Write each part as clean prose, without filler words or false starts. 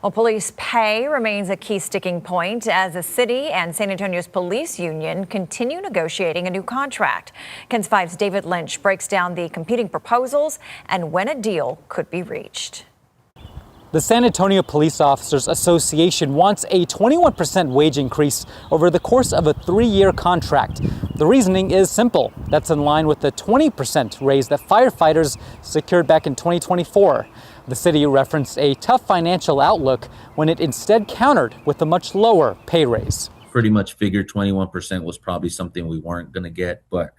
Well, police pay remains a key sticking point as the city and San Antonio's police union continue negotiating a new contract. KENS 5's David Lynch breaks down the competing proposals and when a deal could be reached. The San Antonio Police Officers Association wants a 21% wage increase over the course of a 3-year contract. The reasoning is simple. That's in line with the 20% raise that firefighters secured back in 2024. The city referenced a tough financial outlook when it instead countered with a much lower pay raise. Pretty much figured 21% was probably something we weren't going to get, but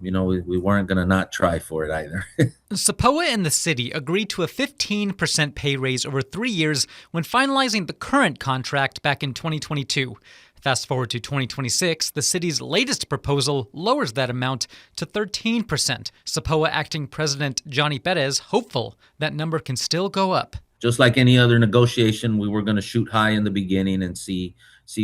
we weren't going to not try for it either. SAPOA and the city agreed to a 15% pay raise over 3 years when finalizing the current contract back in 2022. Fast forward to 2026, the city's latest proposal lowers that amount to 13%. SAPOA acting president Johnny Perez hopeful that number can still go up. Just like any other negotiation, we were going to shoot high in the beginning and see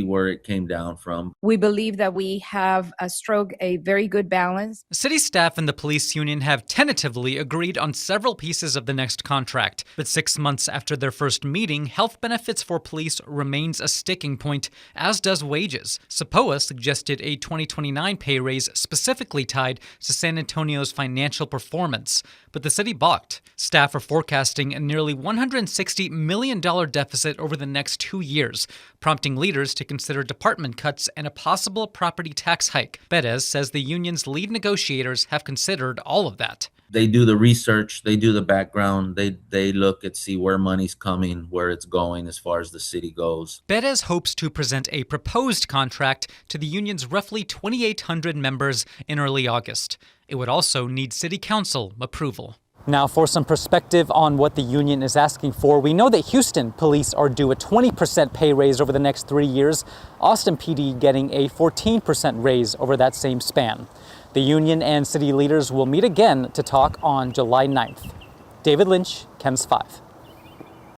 where it came down from. We believe that we have struck a very good balance. City staff and the police union have tentatively agreed on several pieces of the next contract. But 6 months after their first meeting, health benefits for police remains a sticking point, as does wages. SAPOA suggested a 2029 pay raise specifically tied to San Antonio's financial performance. But the city balked. Staff are forecasting a nearly $160 million deficit over the next 2 years, prompting leaders to consider department cuts and a possible property tax hike. Perez says the union's lead negotiators have considered all of that. They do the research, they do the background, they look at see where money's coming, where it's going as far as the city goes. Perez hopes to present a proposed contract to the union's roughly 2,800 members in early August. It would also need city council approval. Now, for some perspective on what the union is asking for, we know that Houston police are due a 20% pay raise over the next 3 years, Austin PD getting a 14% raise over that same span. The union and city leaders will meet again to talk on July 9th. David Lynch, KENS 5.